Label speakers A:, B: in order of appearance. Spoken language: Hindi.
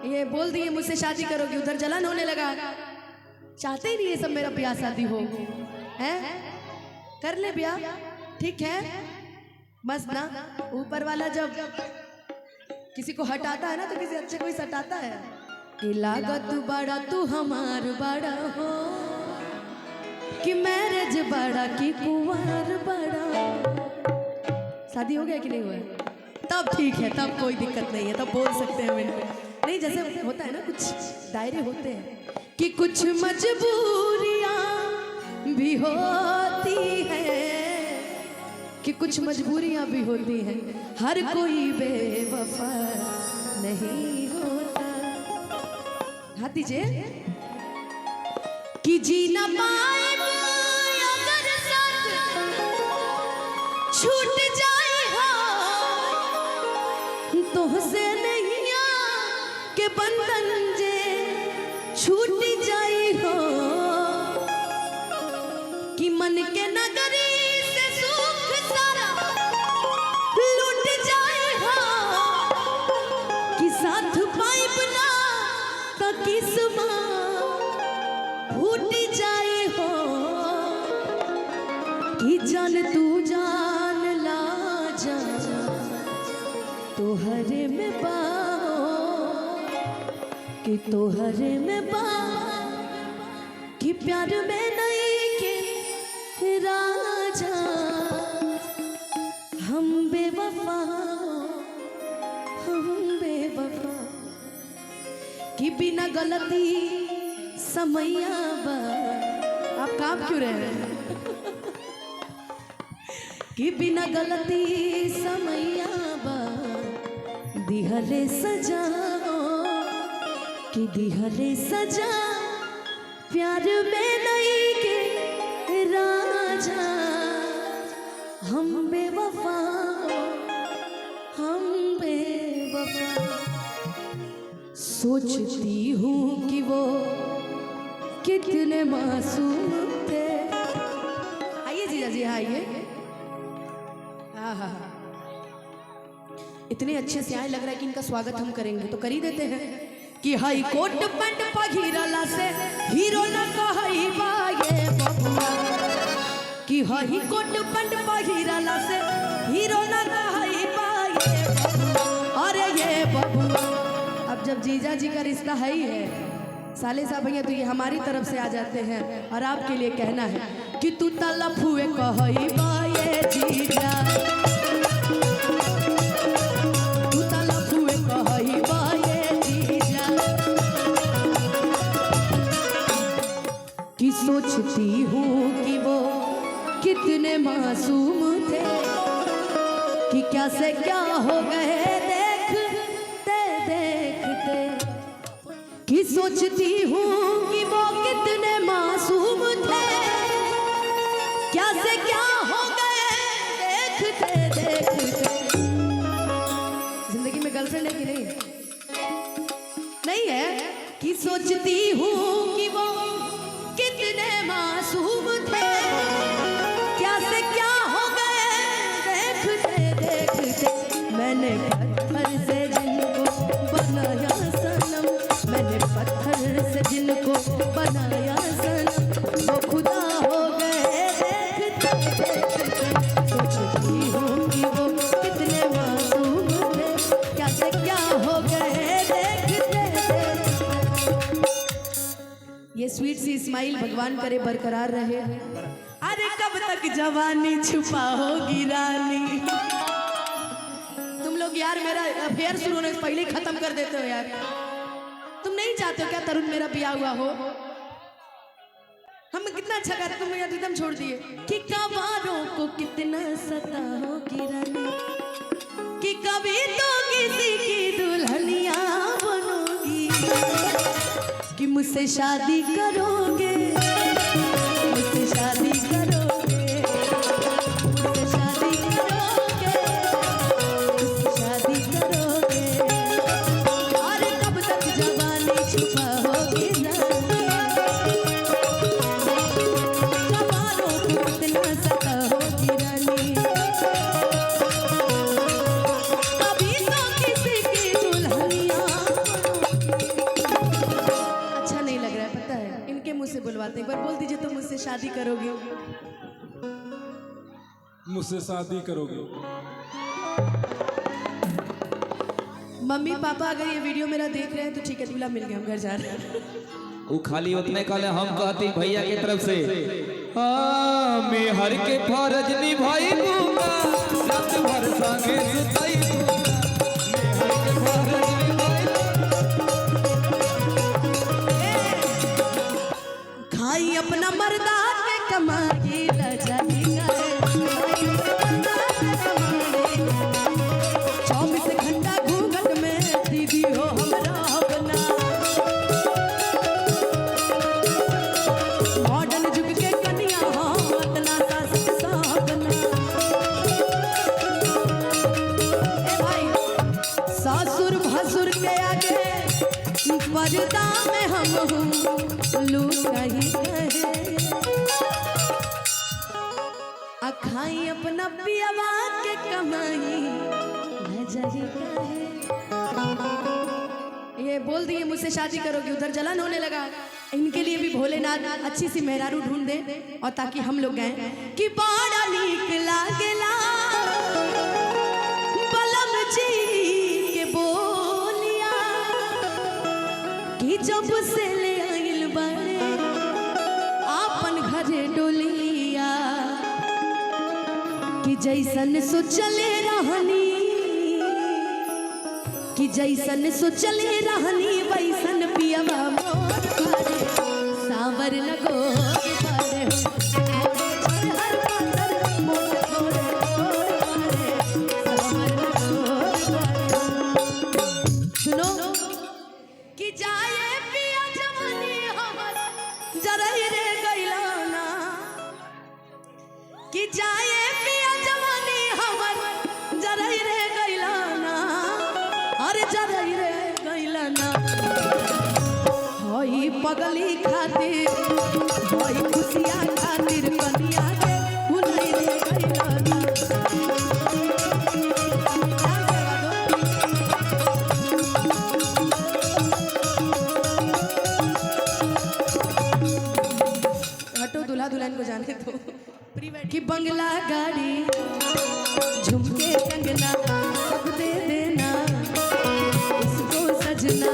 A: ये बोल दिए मुझसे शादी करोगी, उधर जलन होने लगा। चाहते ही नहीं ये सब मेरा ब्याह शादी हो, हैं? कर ले ब्याह, ठीक है। बस ना ऊपर वाला जब किसी को हटाता है ना तो किसी अच्छे को ही सटाता है। कि लागत बड़ा तू हमार बड़ा हो, कि मैरिज बड़ा कि कुंवर बड़ा। शादी हो गया कि नहीं हुआ? तब ठीक है, तब कोई दिक्कत नहीं है, तब बोल सकते हैं मैंने। नहीं जैसे होता है ना कुछ दायरे होते हैं कि कुछ मजबूरियां भी होती हैं, कि कुछ मजबूरियां भी होती हैं, हर कोई बेवफा नहीं होता। हाथ दीजिए। कि जी न पाए अगर साथ छूट जाए हो, तुझसे नहीं के बंधन जे छूट जाए हो, कि मन के नगरी से सुख सारा लूट जाए हो, कि साथ पाइब ना तो किस्मा फूट जाए हो, कि जान तू जान ला जा तोहरे में पाओ, कि तोहरे में पाओ, कि प्यार में नहीं के राजा हम बेवफा, हम बेवफा, कि बिना गलती समैया बा। आप काम क्यों रहे हैं? कि बिना गलती समैया बा दिहले सजा, कि दिहले सजा प्यार में नहीं के राजा हम बेवफा, हम बेवफा। सोचती हूँ कि वो कितने मासूम थे। आइए जीजा जी, आइए। हाँ हाँ हाँ, इतने अच्छे से आए, लग रहा है कि इनका स्वागत हम करेंगे तो कर ही देते हैं। कि हाई कोट पैंट पघिरला से हीरो न कहई बाये बबुआ, कि हाई कोट पैंट पघिरला से हीरो न कहई बाये बबुआ। अरे ये बबुआ, अब जब जीजा जी का रिश्ता है ही है, साले साहब भैया तो ये हमारी तरफ से आ जाते हैं और आपके लिए कहना है कि तू तलफ हुए कहई बाये जीजा, तू तलफ हुए कहई बाये जीजा। कि सोचती हूँ कि वो कितने मासूम थे, कि क्या से क्या हो गए देखते देखते। कि सोचती हूँ कि वो कितने मासूम थे, क्या से क्या हो गए देखते देखते। जिंदगी में गर्लफ्रेंड है कि नहीं? नहीं है। कि सोचती हूँ कि वो कितने मासूम थे, क्या से क्या हो गए देखते देखते। मैंने पत्थर से जिनको बनाया सनम, मैंने पत्थर से जिनको बनाया सनम, वो खुदा हो गए देखते देखते। सोचती हूँ कि वो कितने मासूम थे, क्या से क्या हो गए देखते देखते। ये स्वीट सी स्माइल भगवान करे बरकरार रहे। अरे कब तक जवानी छुपा होगी रानी। तुम लोग यार मेरा अफेयर शुरू होने से पहले ही खत्म कर देते हो यार। तुम नहीं चाहते हो क्या तरुण मेरा ब्याह हुआ हो? हम कितना अच्छा करते, तुम यार एकदम छोड़ दिए। कि कवारों को कितना सताओगी रानी, कि कभी तो किसी की दुल्हनिया बनोगी, कि मुझसे शादी करोगे, मुझसे शादी करोगे, मुझसे शादी करोगे, मुझसे शादी करोगे। और कब तक जवानी छुपा होगी रानी, कवारों को कितना सताओगी रानी, कभी तो किसी की दुल्हनिया बनोगी। एक बार बोल दीजिए, तो मुझसे शादी करोगे?
B: मुझसे शादी करोगे?
A: मम्मी पापा अगर ये वीडियो मेरा देख रहे हैं तो ठीक है, दूल्हा मिल गया, हम घर जा रहे हैं।
C: वो खाली उतने काले हम कहती भैया की तरफ से हाँ मैं हर के फर्ज निभाई दूंगा, रात भर संगे सुताई दूंगा, मैं हर के फर्ज निभाई दूंगा।
A: खाई अपना मर्दा के कमाई लजाई गए, 24 घंटा घूंघट में दीदी हो हमरा अपना, मॉडर्न जुग के कन्या हो अपना सास साबना। ए भाई सासुर भसुर के आगे पर्दा में हम हूँ लूका ही कहे, अखाई अपना पियवा के कमाई लजाई कहे। ये बोल दिए मुझसे शादी करोगे, उधर जलन होने लगा। इनके लिए भी भोलेनाथ अच्छी सी मेहरारू ढूंढ दे, और ताकि हम लोग गए कि बड़ा नीक लागेला बलम जी के बोलिया, कि जब से ले आइल बारे आपन घरे डोलिया, कि जैसन सोचले रहनी, कि जैसन सोचले रहनी वैसन पियवा मोर बारे, सावर लगो बारे हो, हर पातर मोर थोड़े बारे, सावर लगो बारे। सुनो कि जाए पिया जवानी हमर जरई रे गइलाना, कि जाए पिया जवानी हमर जरई रे गइलाना, अरे जरई रे गइलाना। होई पगली खातिर, होई खुशिया खातिर कनिया के भुलई रे गइलाना। हटो, दूल्हा दुल्हन को जाने दो। कि बंगला गाड़ी झुमके कंगना सब दे देना, इसको सजना